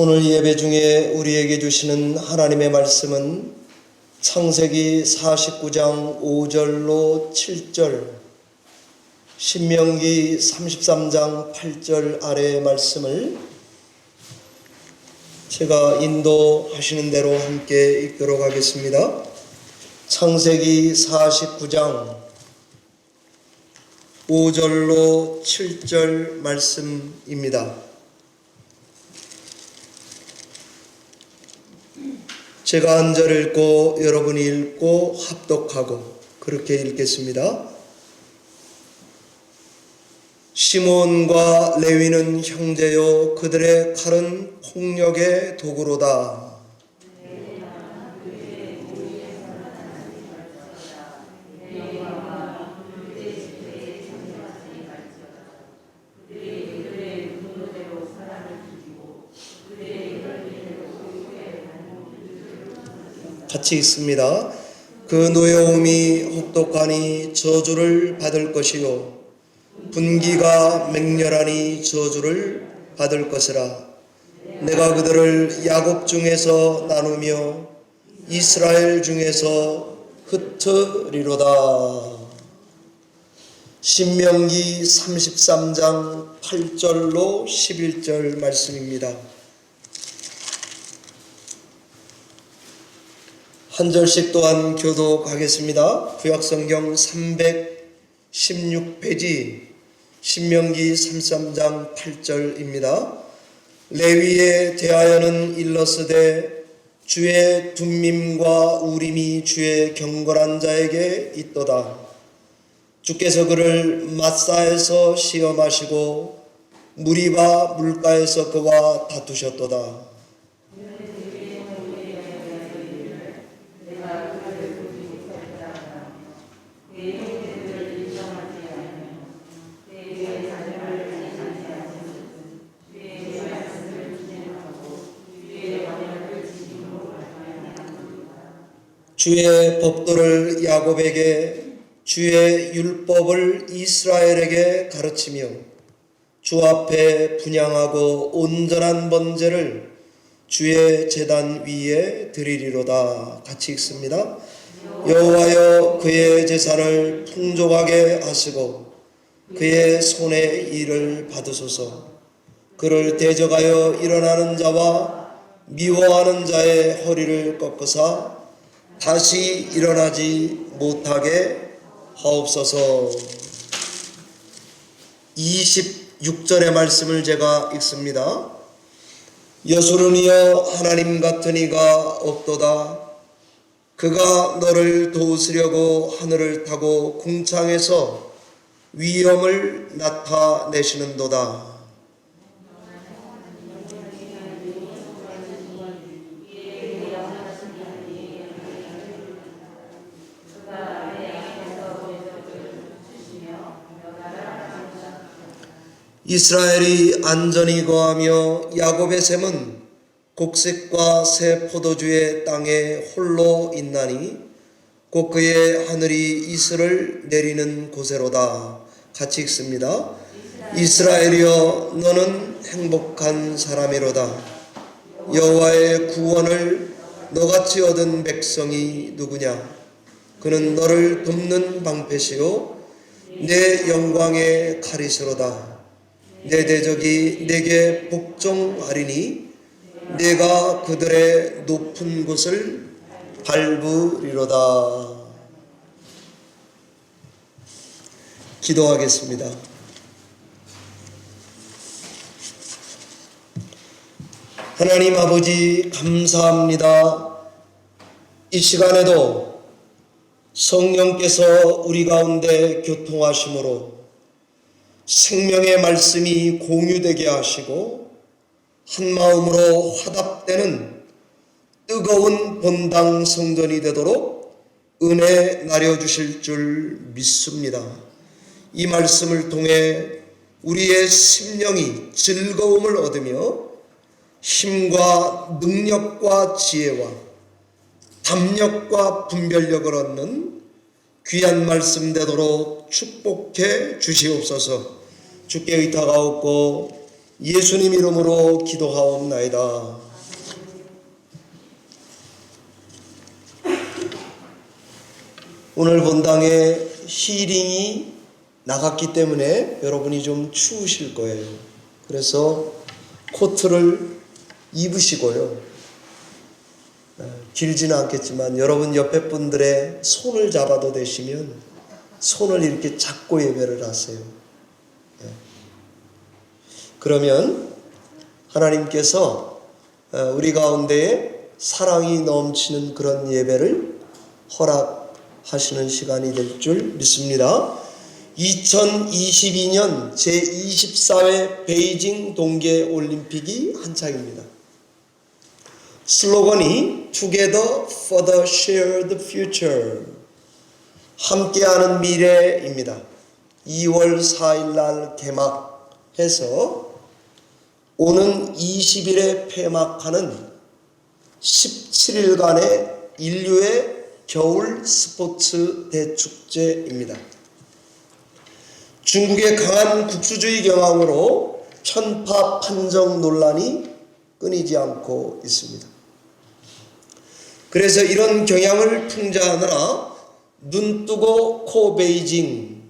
오늘 예배 중에 우리에게 주시는 하나님의 말씀은 창세기 49장 5절로 7절, 신명기 33장 8절 아래의 말씀을 제가 인도하시는 대로 함께 읽도록 하겠습니다. 창세기 49장 5절로 7절 말씀입니다. 제가 한 절 읽고 여러분이 읽고 합독하고 그렇게 읽겠습니다. 시몬과 레위는 형제요, 그들의 칼은 폭력의 도구로다. 같이 읽습니다. 그 노여움이 혹독하니 저주를 받을 것이요, 분기가 맹렬하니 저주를 받을 것이라. 내가 그들을 야곱 중에서 나누며 이스라엘 중에서 흩으리로다. 신명기 33장 8절로 11절 말씀입니다. 한 절씩 또한 교독하겠습니다. 구약성경 316페이지 신명기 33장 8절입니다. 레위에 대하여는 일러스되 주의 둠밈과 우림이 주의 경건한 자에게 있도다. 주께서 그를 마사에서 시험하시고 무리바 물가에서 그와 다투셨도다. 주의 법도를 야곱에게, 주의 율법을 이스라엘에게 가르치며 주 앞에 분향하고 온전한 번제를 주의 제단 위에 드리리로다. 같이 읽습니다. 여호와여, 그의 제사를 풍족하게 하시고 그의 손의 일을 받으소서. 그를 대적하여 일어나는 자와 미워하는 자의 허리를 꺾으사 다시 일어나지 못하게 하옵소서. 26절의 말씀을 제가 읽습니다. 여수르니여, 하나님 같은 이가 없도다. 그가 너를 도우시려고 하늘을 타고 궁창에서 위엄을 나타내시는도다. 이스라엘이 안전히 거하며 야곱의 샘은 곡식과 새 포도주의 땅에 홀로 있나니 곧 그의 하늘이 이슬을 내리는 곳에로다. 같이 읽습니다. 이스라엘이여 너는 행복한 사람이로다. 여호와의 구원을 너같이 얻은 백성이 누구냐? 그는 너를 돕는 방패시요 내 영광의 가리시로다. 내 대적이 내게 복종하리니 내가 그들의 높은 곳을 밟으리로다. 기도하겠습니다. 하나님 아버지 감사합니다. 이 시간에도 성령께서 우리 가운데 교통하심으로 생명의 말씀이 공유되게 하시고 한마음으로 화답되는 뜨거운 본당 성전이 되도록 은혜 나려주실 줄 믿습니다. 이 말씀을 통해 우리의 심령이 즐거움을 얻으며 힘과 능력과 지혜와 담력과 분별력을 얻는 귀한 말씀 되도록 축복해 주시옵소서. 주께 의탁하옵고 예수님 이름으로 기도하옵나이다. 오늘 본당에 히링이 나갔기 때문에 여러분이 좀 추우실 거예요. 그래서 코트를 입으시고요. 길지는 않겠지만 여러분 옆에 분들의 손을 잡아도 되시면 손을 이렇게 잡고 예배를 하세요. 그러면 하나님께서 우리 가운데에 사랑이 넘치는 그런 예배를 허락하시는 시간이 될 줄 믿습니다. 2022년 제24회 베이징 동계올림픽이 한창입니다. 슬로건이 Together for the Shared Future, 함께하는 미래입니다. 2월 4일 날 개막해서 오는 20일에 폐막하는 17일간의 인류의 겨울 스포츠 대축제입니다. 중국의 강한 국수주의 경향으로 편파 판정 논란이 끊이지 않고 있습니다. 그래서 이런 경향을 풍자하느라 눈뜨고 코 베이징이라고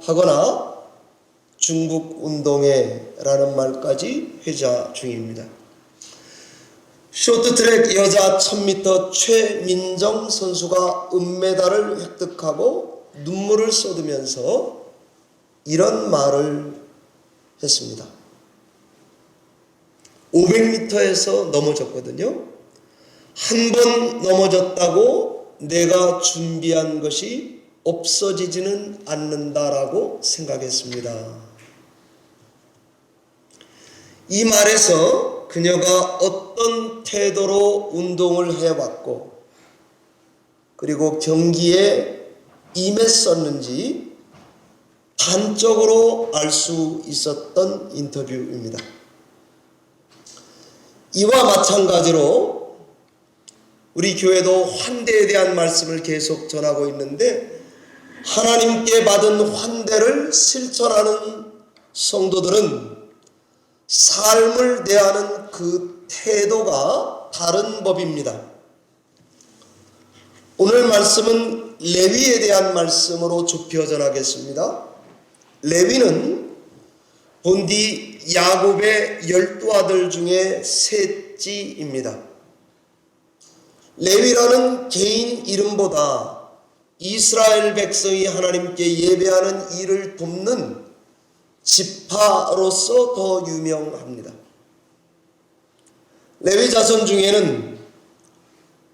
하거나 중국 운동회라는 말까지 회자 중입니다. 쇼트트랙 여자 1000m 최민정 선수가 은메달을 획득하고 눈물을 쏟으면서 이런 말을 했습니다. 500m에서 넘어졌거든요. 한 번 넘어졌다고 내가 준비한 것이 없어지지는 않는다라고 생각했습니다. 이 말에서 그녀가 어떤 태도로 운동을 해왔고 그리고 경기에 임했었는지 단적으로 알 수 있었던 인터뷰입니다. 이와 마찬가지로 우리 교회도 환대에 대한 말씀을 계속 전하고 있는데 하나님께 받은 환대를 실천하는 성도들은 삶을 대하는 그 태도가 다른 법입니다. 오늘 말씀은 레위에 대한 말씀으로 좁혀 전하겠습니다. 레위는 본디 야곱의 12아들 중에 셋째입니다. 레위라는 개인 이름보다 이스라엘 백성이 하나님께 예배하는 일을 돕는 지파로서 더 유명합니다. 레위 자손 중에는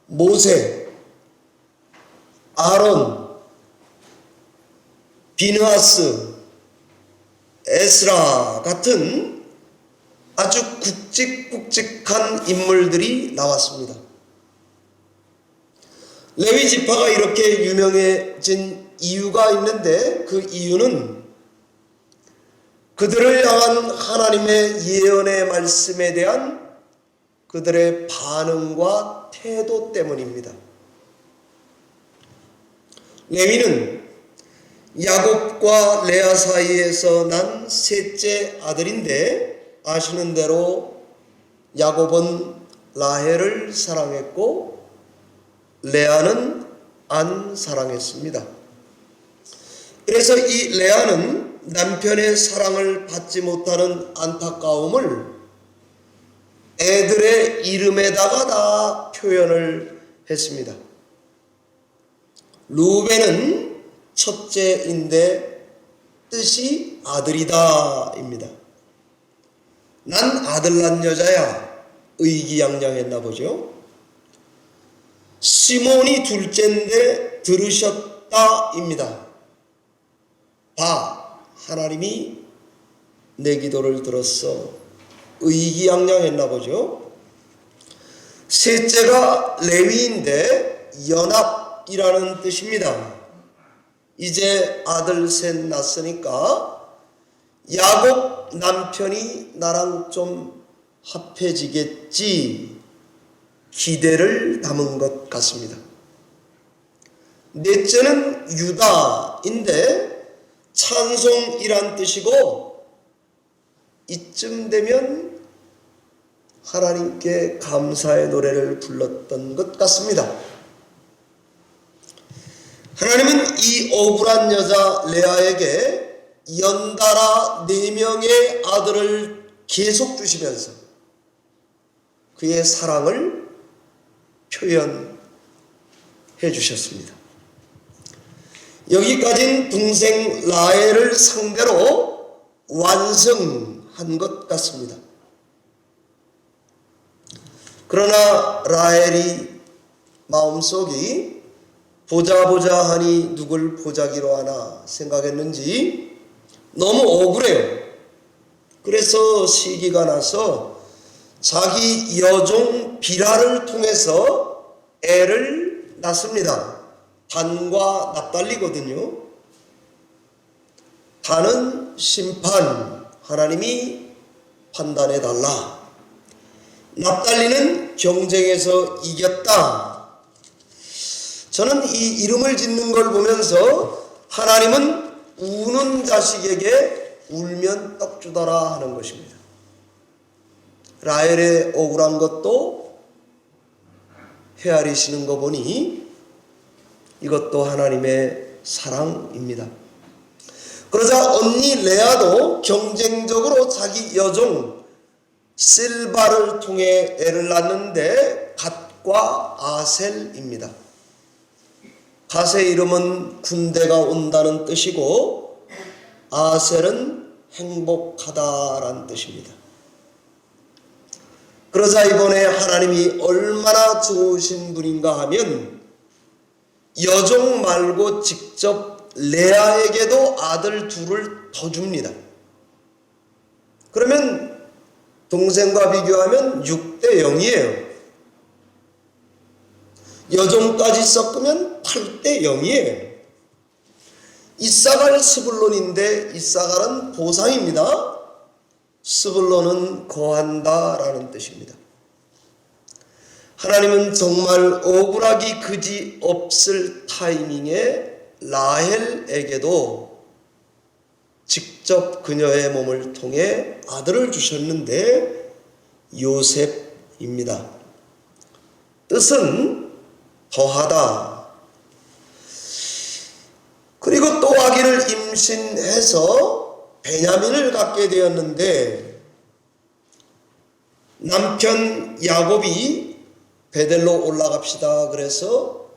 모세, 아론, 비느하스, 에스라 같은 아주 굵직굵직한 인물들이 나왔습니다. 레위 지파가 이렇게 유명해진 이유가 있는데 그 이유는 그들을 향한 하나님의 예언의 말씀에 대한 그들의 반응과 태도 때문입니다. 레위는 야곱과 레아 사이에서 난 셋째 아들인데 아시는 대로 야곱은 라헬을 사랑했고 레아는 안 사랑했습니다. 그래서 이 레아는 남편의 사랑을 받지 못하는 안타까움을 애들의 이름에다가 다 표현을 했습니다. 루벤은 첫째인데 뜻이 아들이다 입니다. 난 아들 낳은 여자야. 의기양양했나 보죠. 시몬이 둘째인데 들으셨다 입니다. 봐, 하나님이 내 기도를 들었어. 의기양양했나 보죠. 셋째가 레위인데 연합이라는 뜻입니다. 이제 아들 셋 낳았으니까 야곱 남편이 나랑 좀 합해지겠지 기대를 담은 것 같습니다. 넷째는 유다인데 찬송이란 뜻이고 이쯤 되면 하나님께 감사의 노래를 불렀던 것 같습니다. 하나님은 이 억울한 여자 레아에게 연달아 4명의 아들을 계속 주시면서 그의 사랑을 표현해 주셨습니다. 여기까지는 동생 라헬을 상대로 완성한 것 같습니다. 그러나 라헬이 마음속이 보자 하니 누굴 보자기로 하나 생각했는지 너무 억울해요. 그래서 시기가 나서 자기 여종 비라를 통해서 애를 낳습니다. 단과 납달리거든요. 단은 심판, 하나님이 판단해달라. 납달리는 경쟁에서 이겼다. 저는 이 이름을 짓는 걸 보면서 하나님은 우는 자식에게 울면 떡 주더라 하는 것입니다. 라헬의 억울한 것도 헤아리시는 거 보니 이것도 하나님의 사랑입니다. 그러자 언니 레아도 경쟁적으로 자기 여종 실바를 통해 애를 낳는데 갓과 아셀입니다. 갓의 이름은 군대가 온다는 뜻이고 아셀은 행복하다라는 뜻입니다. 그러자 이번에 하나님이 얼마나 좋으신 분인가 하면 여종 말고 직접 레아에게도 아들 둘을 더 줍니다. 그러면 동생과 비교하면 6대 0이에요. 여종까지 섞으면 8대 0이에요. 이사갈 스불론인데 이사갈은 보상입니다. 스불론은 거한다라는 뜻입니다. 하나님은 정말 억울하기 그지 없을 타이밍에 라헬에게도 직접 그녀의 몸을 통해 아들을 주셨는데 요셉입니다. 뜻은 더하다. 그리고 또 아기를 임신해서 베냐민을 갖게 되었는데 남편 야곱이 베델로 올라갑시다 그래서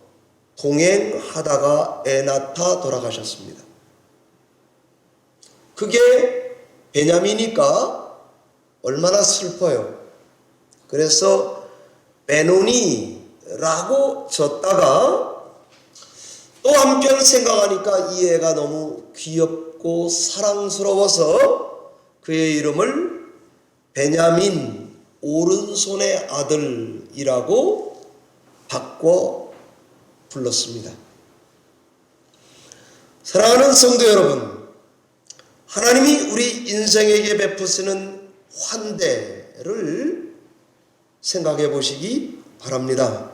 동행하다가 애 낳다 돌아가셨습니다. 그게 베냐민이니까 얼마나 슬퍼요. 그래서 베노니라고 졌다가 또 한편 생각하니까 이 애가 너무 귀엽고 사랑스러워서 그의 이름을 베냐민 오른손의 아들이라고 바꿔 불렀습니다. 사랑하는 성도 여러분, 하나님이 우리 인생에게 베푸시는 환대를 생각해 보시기 바랍니다.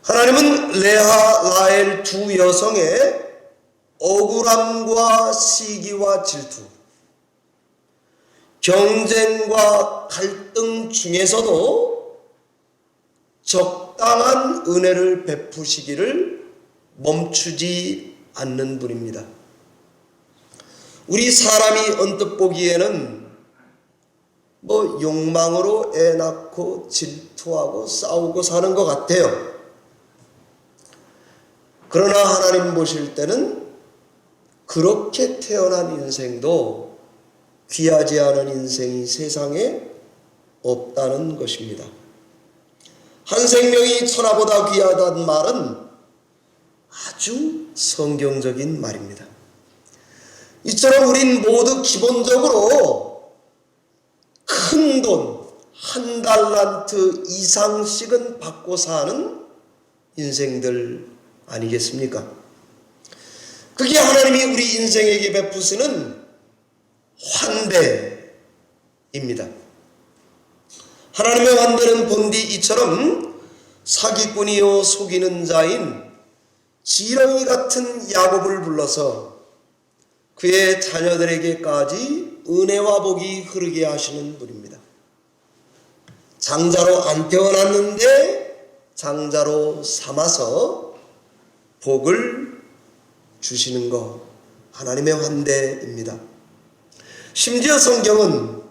하나님은 레아, 라헬 두 여성의 억울함과 시기와 질투, 경쟁과 갈등 중에서도 적당한 은혜를 베푸시기를 멈추지 않는 분입니다. 우리 사람이 언뜻 보기에는 욕망으로 애 낳고 질투하고 싸우고 사는 것 같아요. 그러나 하나님 보실 때는 그렇게 태어난 인생도 귀하지 않은 인생이 세상에 없다는 것입니다. 한 생명이 천하보다 귀하다는 말은 아주 성경적인 말입니다. 이처럼 우린 모두 기본적으로 큰 돈, 한 달란트 이상씩은 받고 사는 인생들 아니겠습니까? 그게 하나님이 우리 인생에게 베푸시는 환대입니다. 하나님의 환대는 본디 이처럼 사기꾼이요 속이는 자인 지렁이 같은 야곱을 불러서 그의 자녀들에게까지 은혜와 복이 흐르게 하시는 분입니다. 장자로 안 태어났는데 장자로 삼아서 복을 주시는 것, 하나님의 환대입니다. 심지어 성경은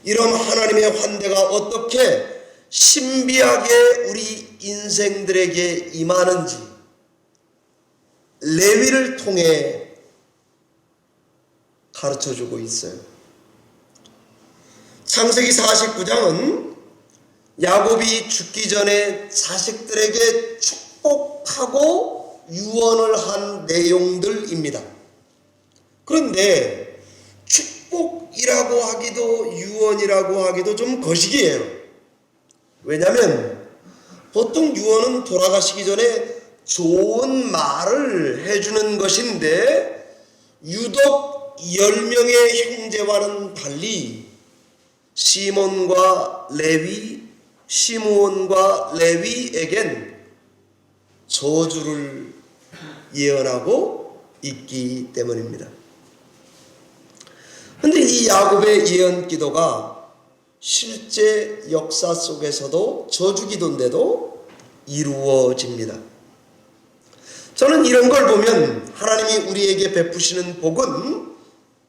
이런 하나님의 환대가 어떻게 신비하게 우리 인생들에게 임하는지 레위를 통해 가르쳐주고 있어요. 창세기 49장은 야곱이 죽기 전에 자식들에게 축복하고 유언을 한 내용들입니다. 그런데 축복이라고 하기도 유언이라고 하기도 좀 거시기해요. 왜냐하면 보통 유언은 돌아가시기 전에 좋은 말을 해주는 것인데 유독 10명의 형제와는 달리 시므온과 레위에겐 저주를 예언하고 있기 때문입니다. 그런데 이 야곱의 예언 기도가 실제 역사 속에서도 저주 기도인데도 이루어집니다. 저는 이런 걸 보면 하나님이 우리에게 베푸시는 복은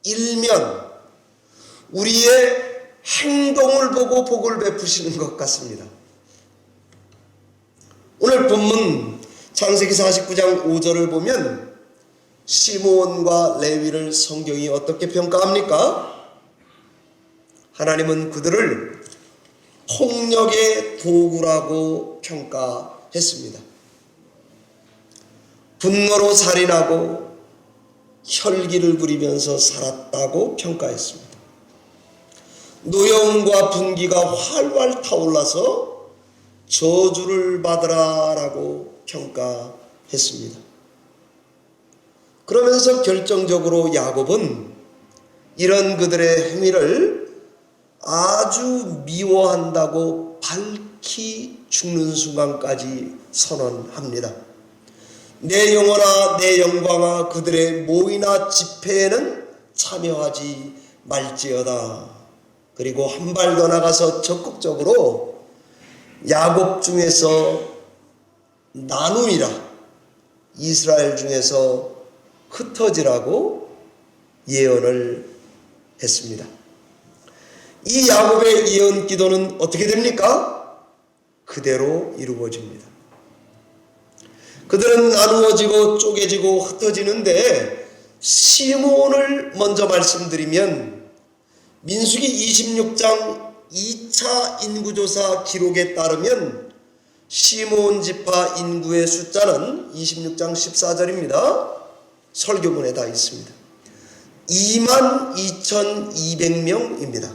일면 우리의 행동을 보고 복을 베푸시는 것 같습니다. 오늘 본문 창세기 49장 5절을 보면 시므온과 레위를 성경이 어떻게 평가합니까? 하나님은 그들을 폭력의 도구라고 평가했습니다. 분노로 살인하고 혈기를 부리면서 살았다고 평가했습니다. 노여움과 분기가 활활 타올라서 저주를 받으라라고 평가했습니다. 그러면서 결정적으로 야곱은 이런 그들의 행위를 아주 미워한다고 밝히 죽는 순간까지 선언합니다. 내 영혼아 내 영광아 그들의 모이나 집회에는 참여하지 말지어다. 그리고 한 발 더 나가서 적극적으로 야곱 중에서 나누이라, 이스라엘 중에서 흩어지라고 예언을 했습니다. 이 야곱의 예언 기도는 어떻게 됩니까? 그대로 이루어집니다. 그들은 나누어지고 쪼개지고 흩어지는데 시므온을 먼저 말씀드리면 민수기 26장 2차 인구조사 기록에 따르면 시므온 지파 인구의 숫자는 26장 14절입니다. 설교문에 다 있습니다. 22,200명입니다.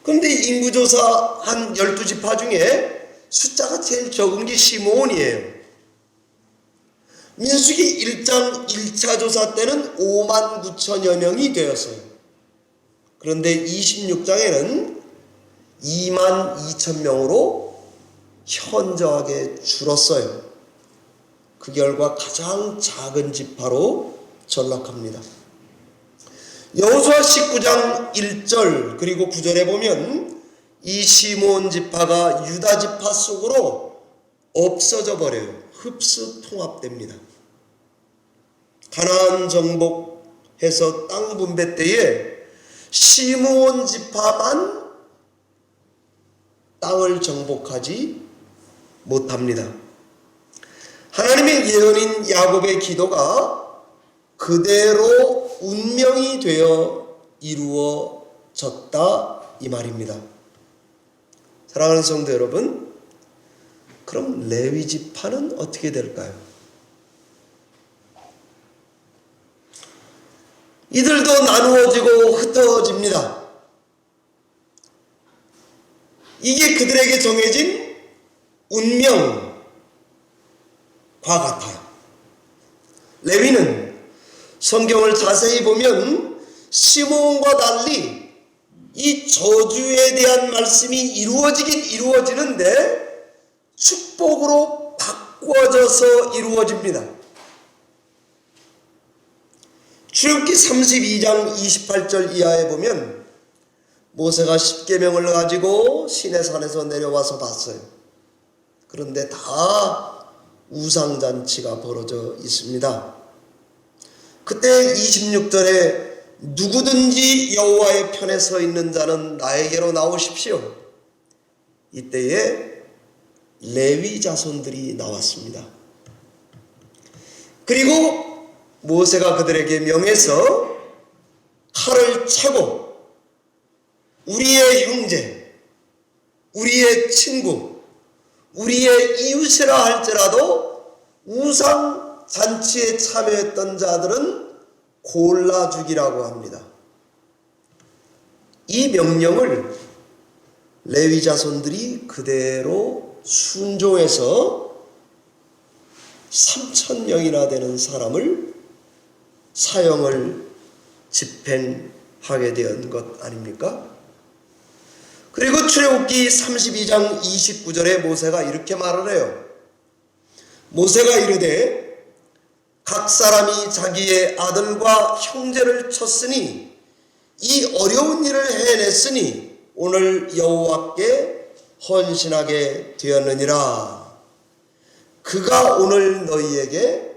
그런데 인구조사 한 12지파 중에 숫자가 제일 적은 게 시므온이에요. 민수기 1장 1차 조사 때는 5만 9천여 명이 되었어요. 그런데 26장에는 2만 2천 명으로 현저하게 줄었어요. 그 결과 가장 작은 지파로 전락합니다. 여호수아 19장 1절 그리고 9절에 보면 이 시므온 지파가 유다 지파 속으로 없어져 버려요. 흡수 통합됩니다. 가나안 정복해서 땅 분배 때에 시므온 지파만 땅을 정복하지 못합니다. 하나님의 예언인 야곱의 기도가 그대로 운명이 되어 이루어졌다 이 말입니다. 사랑하는 성도 여러분, 그럼 레위 지파는 어떻게 될까요? 이들도 나누어지고 흩어집니다. 이게 그들에게 정해진 운명과 같아요. 레위는 성경을 자세히 보면 시므온과 달리 이 저주에 대한 말씀이 이루어지긴 이루어지는데 축복으로 바꿔져서 이루어집니다. 출애굽기 32장 28절 이하에 보면 모세가 십계명을 가지고 시내산에서 내려와서 봤어요. 그런데 다 우상잔치가 벌어져 있습니다. 그때 26절에 누구든지 여호와의 편에 서 있는 자는 나에게로 나오십시오. 이때에 레위 자손들이 나왔습니다. 그리고 모세가 그들에게 명해서 칼을 차고 우리의 형제, 우리의 친구, 우리의 이웃이라 할지라도 우상 잔치에 참여했던 자들은 골라 죽이라고 합니다. 이 명령을 레위 자손들이 그대로 순종해서 3,000명이나 되는 사람을 사형을 집행하게 된 것 아닙니까? 그리고 출애굽기 32장 29절에 모세가 이렇게 말을 해요. 모세가 이르되 각 사람이 자기의 아들과 형제를 쳤으니 이 어려운 일을 해냈으니 오늘 여호와께 헌신하게 되었느니라. 그가 오늘 너희에게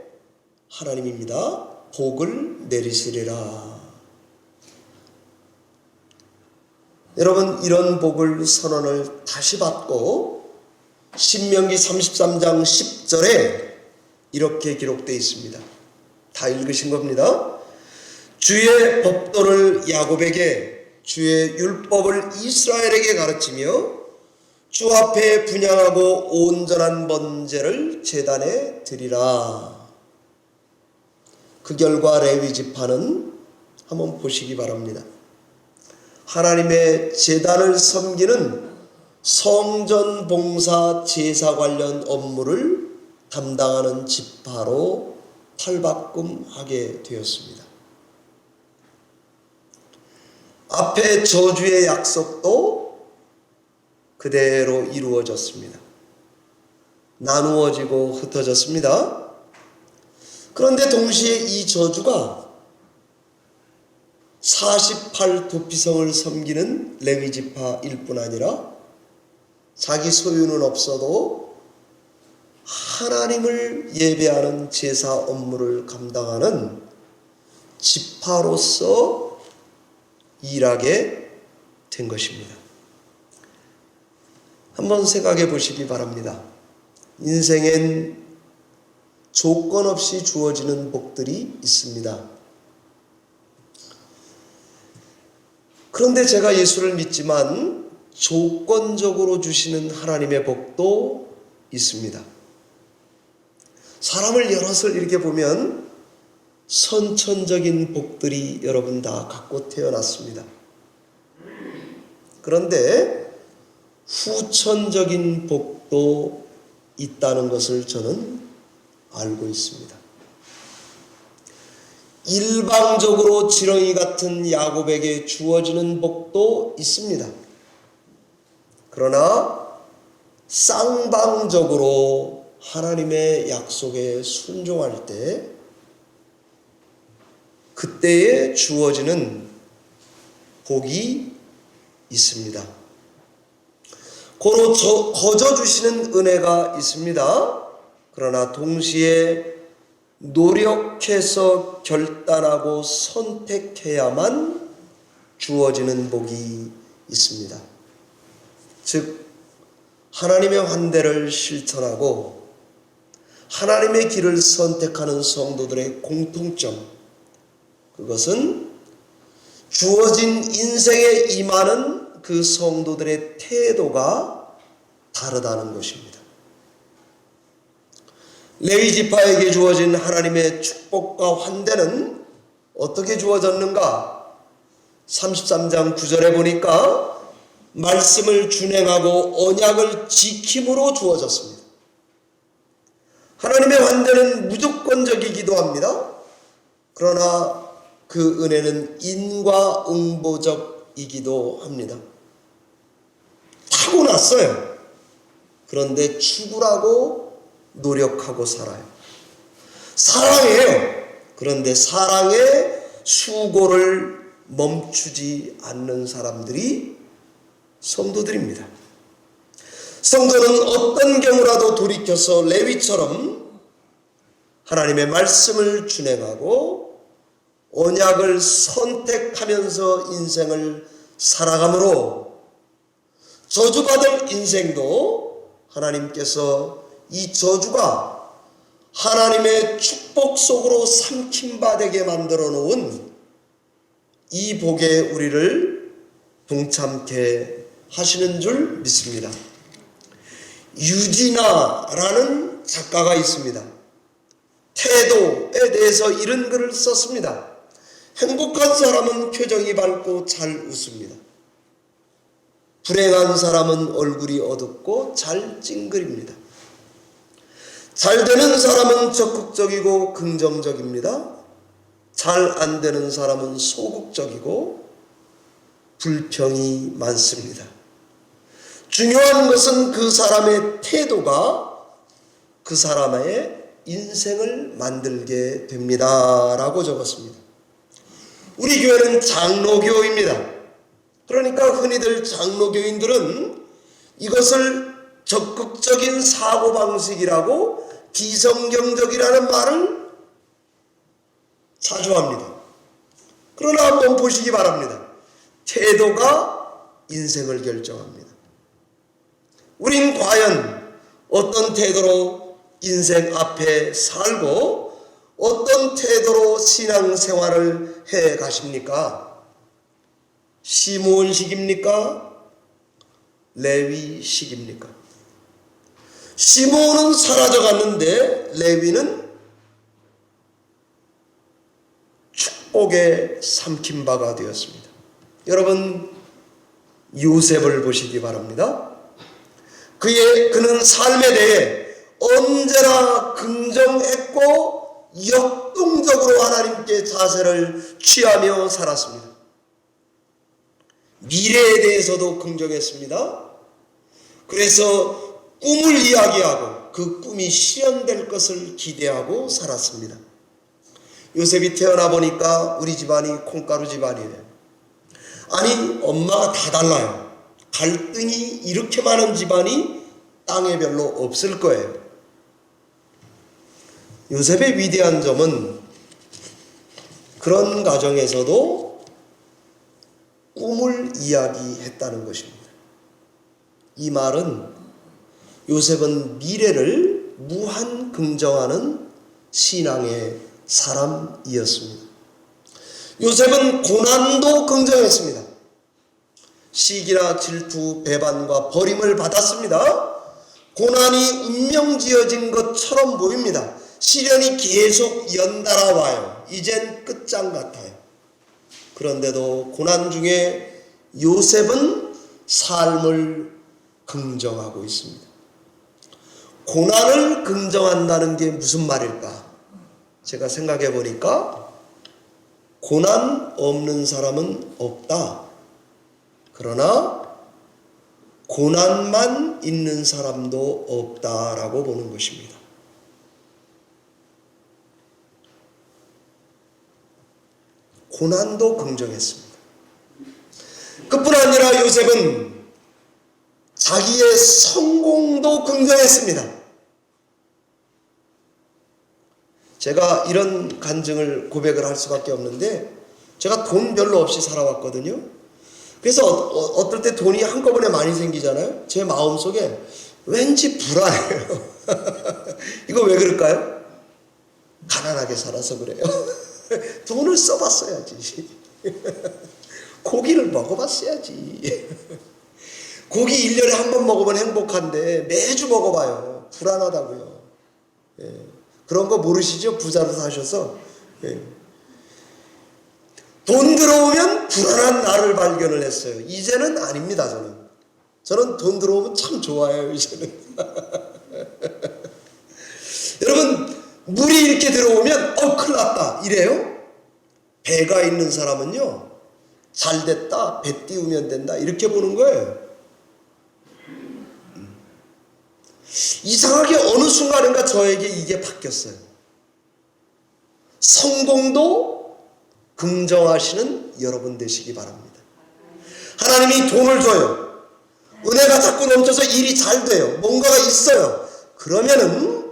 하나님입니다. 복을 내리시리라. 여러분, 이런 복을 선언을 다시 받고 신명기 33장 10절에 이렇게 기록되어 있습니다. 다 읽으신 겁니다. 주의 법도를 야곱에게, 주의 율법을 이스라엘에게 가르치며 주 앞에 분향하고 온전한 번제를 제단에 드리라. 그 결과 레위 지파는 한번 보시기 바랍니다. 하나님의 제단을 섬기는 성전 봉사 제사 관련 업무를 담당하는 지파로 탈바꿈하게 되었습니다. 앞에 저주의 약속도 그대로 이루어졌습니다. 나누어지고 흩어졌습니다. 그런데 동시에 이 저주가 48도피성을 섬기는 레위 지파일 뿐 아니라 자기 소유는 없어도 하나님을 예배하는 제사 업무를 감당하는 지파로서 일하게 된 것입니다. 한번 생각해 보시기 바랍니다. 인생엔 조건 없이 주어지는 복들이 있습니다. 그런데 제가 예수를 믿지만 조건적으로 주시는 하나님의 복도 있습니다. 사람을 여럿을 이렇게 보면 선천적인 복들이 여러분 다 갖고 태어났습니다. 그런데 후천적인 복도 있다는 것을 저는 알고 있습니다. 일방적으로 지렁이 같은 야곱에게 주어지는 복도 있습니다. 그러나 쌍방적으로 하나님의 약속에 순종할 때 그때에 주어지는 복이 있습니다. 고로 거저 주시는 은혜가 있습니다. 그러나 동시에 노력해서 결단하고 선택해야만 주어지는 복이 있습니다. 즉 하나님의 환대를 실천하고 하나님의 길을 선택하는 성도들의 공통점, 그것은 주어진 인생에 임하는 그 성도들의 태도가 다르다는 것입니다. 레위 지파에게 주어진 하나님의 축복과 환대는 어떻게 주어졌는가? 33장 9절에 보니까 말씀을 준행하고 언약을 지킴으로 주어졌습니다. 하나님의 환대는 무조건적이기도 합니다. 그러나 그 은혜는 인과응보적이기도 합니다. 타고났어요. 그런데 추구하고 노력하고 살아요. 사랑해요. 그런데 사랑의 수고를 멈추지 않는 사람들이 성도들입니다. 성도는 어떤 경우라도 돌이켜서 레위처럼 하나님의 말씀을 준행하고 언약을 선택하면서 인생을 살아가므로 저주받을 인생도 하나님께서 이 저주가 하나님의 축복 속으로 삼킴받게 만들어 놓은 이 복에 우리를 동참케 하시는 줄 믿습니다. 유진아라는 작가가 있습니다. 태도에 대해서 이런 글을 썼습니다. 행복한 사람은 표정이 밝고 잘 웃습니다. 불행한 사람은 얼굴이 어둡고 잘 찡그립니다. 잘 되는 사람은 적극적이고 긍정적입니다. 잘 안 되는 사람은 소극적이고 불평이 많습니다. 중요한 것은 그 사람의 태도가 그 사람의 인생을 만들게 됩니다. 라고 적었습니다. 우리 교회는 장로교입니다. 그러니까 흔히들 장로교인들은 이것을 적극적인 사고방식이라고 비성경적이라는 말을 자주 합니다. 그러나 한번 보시기 바랍니다. 태도가 인생을 결정합니다. 우린 과연 어떤 태도로 인생 앞에 살고 어떤 태도로 신앙생활을 해 가십니까? 시므온식입니까? 레위식입니까? 시므온은 사라져갔는데 레위는 축복에 삼킨 바가 되었습니다. 여러분 요셉을 보시기 바랍니다. 그는 삶에 대해 언제나 긍정했고 역동적으로 하나님께 자세를 취하며 살았습니다. 미래에 대해서도 긍정했습니다. 그래서 꿈을 이야기하고 그 꿈이 실현될 것을 기대하고 살았습니다. 요셉이 태어나 보니까 우리 집안이 콩가루 집안이에요. 아니 엄마가 다 달라요. 갈등이 이렇게 많은 집안이 땅에 별로 없을 거예요. 요셉의 위대한 점은 그런 가정에서도 꿈을 이야기했다는 것입니다. 이 말은 요셉은 미래를 무한 긍정하는 신앙의 사람이었습니다. 요셉은 고난도 긍정했습니다. 시기나 질투, 배반과 버림을 받았습니다. 고난이 운명지어진 것처럼 보입니다. 시련이 계속 연달아 와요. 이젠 끝장 같아요. 그런데도 고난 중에 요셉은 삶을 긍정하고 있습니다. 고난을 긍정한다는 게 무슨 말일까? 제가 생각해 보니까 고난 없는 사람은 없다. 그러나 고난만 있는 사람도 없다라고 보는 것입니다. 고난도 긍정했습니다. 그뿐 아니라 요셉은 자기의 성공도 긍정했습니다. 제가 이런 간증을 고백을 할 수밖에 없는데, 제가 돈 별로 없이 살아왔거든요. 그래서 어떨 때 돈이 한꺼번에 많이 생기잖아요. 제 마음속에 왠지 불안해요. 이거 왜 그럴까요? 가난하게 살아서 그래요. 돈을 써봤어야지. 고기를 먹어봤어야지. 고기 1년에 한 번 먹으면 행복한데 매주 먹어봐요. 불안하다고요. 예. 그런 거 모르시죠? 부자로 사셔서. 예. 돈 들어오면 불안한 나를 발견을 했어요. 이제는 아닙니다. 저는 돈 들어오면 참 좋아요. 이제는. 여러분, 물이 이렇게 들어오면 큰일 났다 이래요? 배가 있는 사람은요, 잘 됐다, 배 띄우면 된다 이렇게 보는 거예요. 이상하게 어느 순간인가 저에게 이게 바뀌었어요. 성공도 긍정하시는 여러분 되시기 바랍니다. 하나님이 돈을 줘요. 은혜가 자꾸 넘쳐서 일이 잘 돼요. 뭔가가 있어요. 그러면은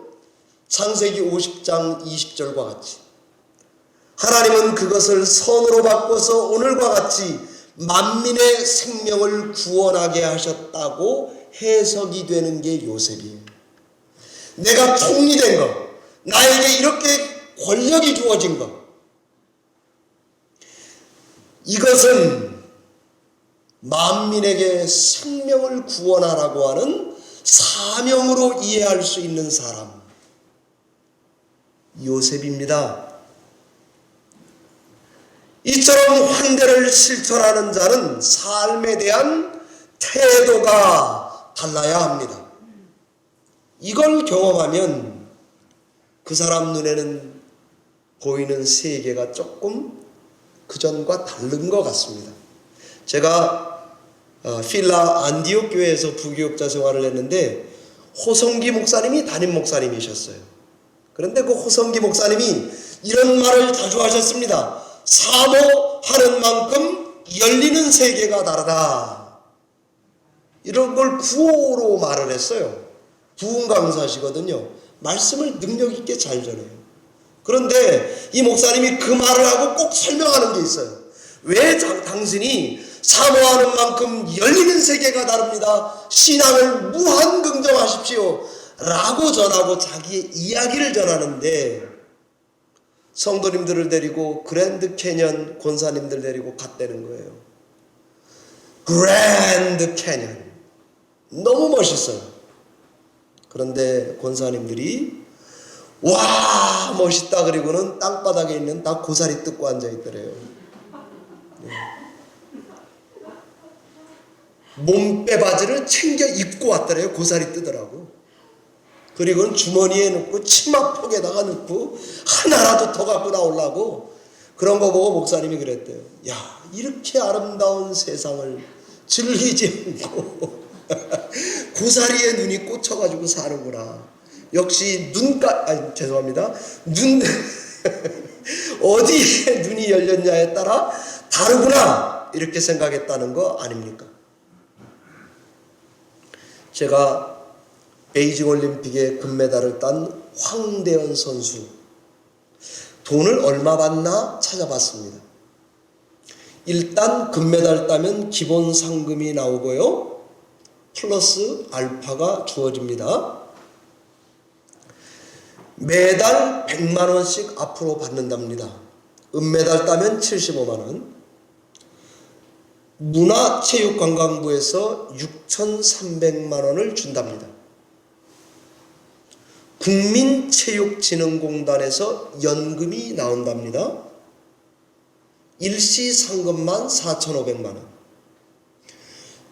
창세기 50장 20절과 같이 하나님은 그것을 선으로 바꿔서 오늘과 같이 만민의 생명을 구원하게 하셨다고 해석이 되는 게 요셉이에요. 내가 총리 된 것, 나에게 이렇게 권력이 주어진 것, 이것은 만민에게 생명을 구원하라고 하는 사명으로 이해할 수 있는 사람, 요셉입니다. 이처럼 환대를 실천하는 자는 삶에 대한 태도가 달라야 합니다. 이걸 경험하면 그 사람 눈에는 보이는 세계가 조금 그전과 다른 것 같습니다. 제가 필라 안디옥 교회에서 부교육자 생활을 했는데 호성기 목사님이 담임 목사님이셨어요. 그런데 그 호성기 목사님이 이런 말을 자주 하셨습니다. 사모하는 만큼 열리는 세계가 다르다. 이런 걸 구호로 말을 했어요. 부흥 강사시거든요. 말씀을 능력 있게 잘 전해요. 그런데 이 목사님이 그 말을 하고 꼭 설명하는 게 있어요. 왜 당신이 사모하는 만큼 열리는 세계가 다릅니다. 신앙을 무한 긍정하십시오. 라고 전하고 자기의 이야기를 전하는데 성도님들을 데리고 그랜드 캐년 권사님들 데리고 갔다는 거예요. 그랜드 캐년. 너무 멋있어요. 그런데 권사님들이 와 멋있다 그리고는 땅바닥에 있는 다 고사리 뜯고 앉아있더래요. 몸빼바지를 챙겨 입고 왔더래요. 고사리 뜯으라고. 그리고는 주머니에 넣고 치마폭에다가 넣고 하나라도 더 갖고 나오려고. 그런 거 보고 목사님이 그랬대요. 야, 이렇게 아름다운 세상을 즐기지 않고 고사리에 눈이 꽂혀가지고 사는구나. 역시 죄송합니다. 어디에 눈이 열렸냐에 따라 다르구나. 이렇게 생각했다는 거 아닙니까? 제가 베이징 올림픽에 금메달을 딴 황대현 선수, 돈을 얼마 받나 찾아봤습니다. 일단 금메달 따면 기본 상금이 나오고요, 플러스 알파가 주어집니다. 매달 100만 원씩 앞으로 받는답니다. 은메달 따면 75만 원. 문화체육관광부에서 6,300만 원을 준답니다. 국민체육진흥공단에서 연금이 나온답니다. 일시 상금만 4,500만 원.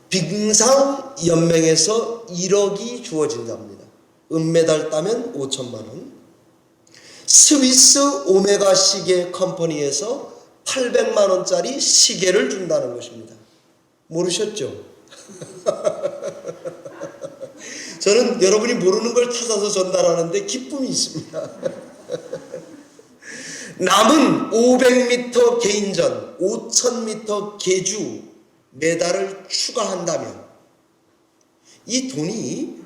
빙상연맹에서 1억이 주어진답니다. 은메달 따면 5천만 원. 스위스 오메가 시계 컴퍼니에서 800만 원짜리 시계를 준다는 것입니다. 모르셨죠? 저는 여러분이 모르는 걸 찾아서 전달하는데 기쁨이 있습니다. 남은 500m 개인전, 5000m 계주 메달을 추가한다면 이 돈이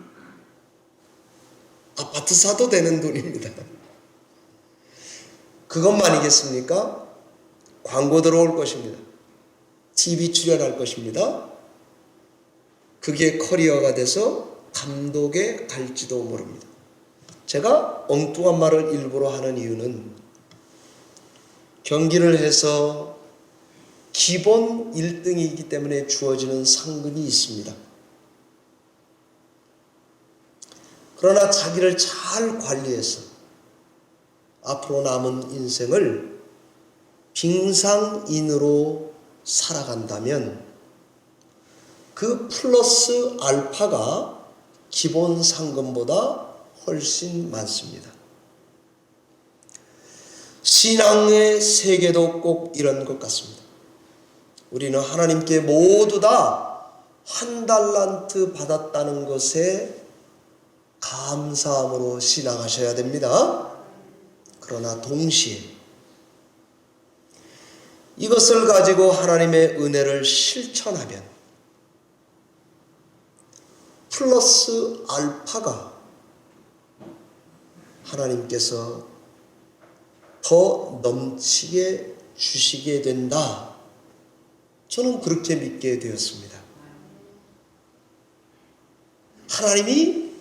아파트 사도 되는 돈입니다. 그것만이겠습니까? 광고 들어올 것입니다. TV 출연할 것입니다. 그게 커리어가 돼서 감독에 갈지도 모릅니다. 제가 엉뚱한 말을 일부러 하는 이유는 경기를 해서 기본 1등이기 때문에 주어지는 상금이 있습니다. 그러나 자기를 잘 관리해서 앞으로 남은 인생을 빙상인으로 살아간다면 그 플러스 알파가 기본 상금보다 훨씬 많습니다. 신앙의 세계도 꼭 이런 것 같습니다. 우리는 하나님께 모두 다 한 달란트 받았다는 것에 감사함으로 신앙하셔야 됩니다. 그러나 동시에 이것을 가지고 하나님의 은혜를 실천하면 플러스 알파가 하나님께서 더 넘치게 주시게 된다. 저는 그렇게 믿게 되었습니다. 하나님이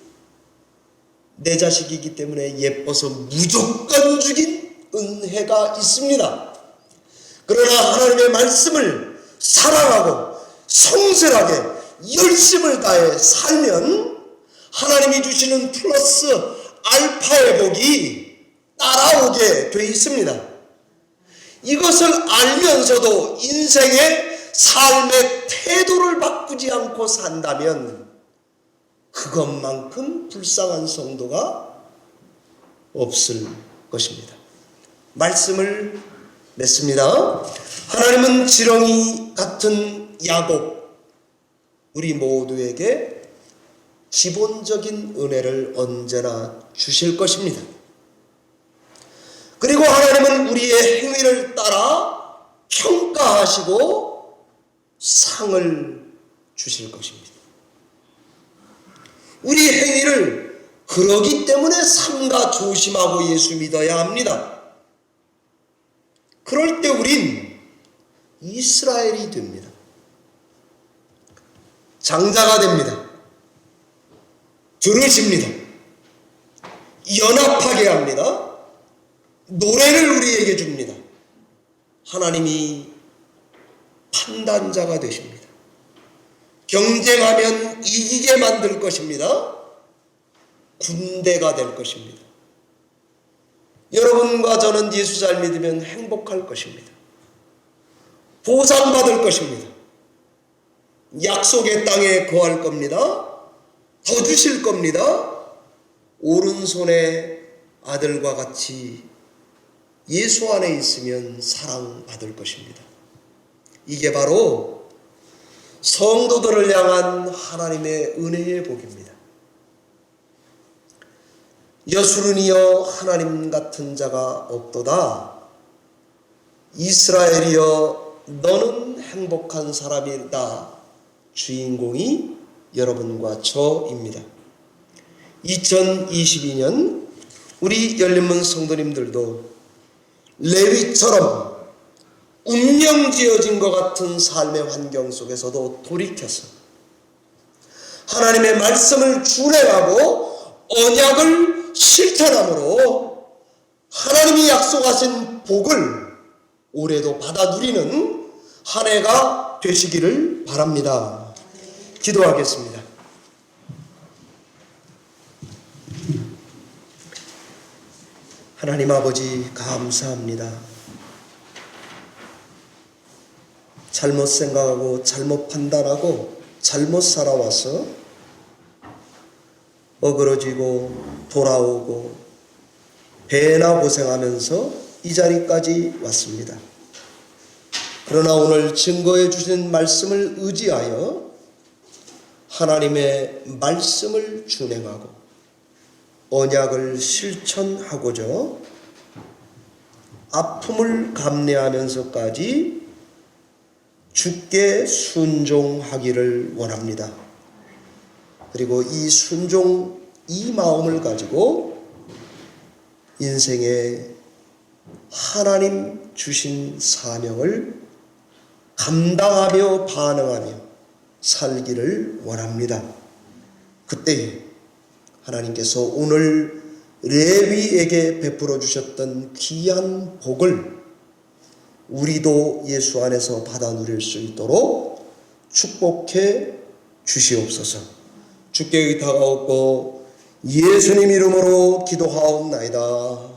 내 자식이기 때문에 예뻐서 무조건 주긴 은혜가 있습니다. 그러나 하나님의 말씀을 사랑하고 성실하게 열심을 다해 살면 하나님이 주시는 플러스 알파의 복이 따라오게 돼 있습니다. 이것을 알면서도 인생의 삶의 태도를 바꾸지 않고 산다면 그것만큼 불쌍한 성도가 없을 것입니다. 말씀을 맺습니다. 하나님은 지렁이 같은 야곱, 우리 모두에게 기본적인 은혜를 언제나 주실 것입니다. 그리고 하나님은 우리의 행위를 따라 평가하시고 상을 주실 것입니다. 우리 행위를 그러기 때문에 삼가 조심하고 예수 믿어야 합니다. 그럴 때 우린 이스라엘이 됩니다. 장자가 됩니다. 들으십니다. 연합하게 합니다. 노래를 우리에게 줍니다. 하나님이 판단자가 되십니다. 경쟁하면 이기게 만들 것입니다. 군대가 될 것입니다. 여러분과 저는 예수 잘 믿으면 행복할 것입니다. 보상받을 것입니다. 약속의 땅에 거할 겁니다. 더 주실 겁니다. 오른손의 아들과 같이 예수 안에 있으면 사랑받을 것입니다. 이게 바로 성도들을 향한 하나님의 은혜의 복입니다. 여수르니여 하나님 같은 자가 없도다. 이스라엘이여 너는 행복한 사람이다. 주인공이 여러분과 저입니다. 2022년 우리 열린문 성도님들도 레위처럼 운명지어진 것 같은 삶의 환경 속에서도 돌이켜서 하나님의 말씀을 준행하고 언약을 실천함으로 하나님이 약속하신 복을 올해도 받아 누리는 한 해가 되시기를 바랍니다. 기도하겠습니다. 하나님 아버지 감사합니다. 잘못 생각하고 잘못 판단하고 잘못 살아와서 어그러지고 돌아오고 배나 고생하면서 이 자리까지 왔습니다. 그러나 오늘 증거해 주신 말씀을 의지하여 하나님의 말씀을 준행하고 언약을 실천하고자 아픔을 감내하면서까지 주께 순종하기를 원합니다. 그리고 이 순종, 이 마음을 가지고 인생에 하나님 주신 사명을 감당하며 반응하며 살기를 원합니다. 그때 하나님께서 오늘 레위에게 베풀어 주셨던 귀한 복을 우리도 예수 안에서 받아 누릴 수 있도록 축복해 주시옵소서. 주께 의탁하옵고 예수님 이름으로 기도하옵나이다.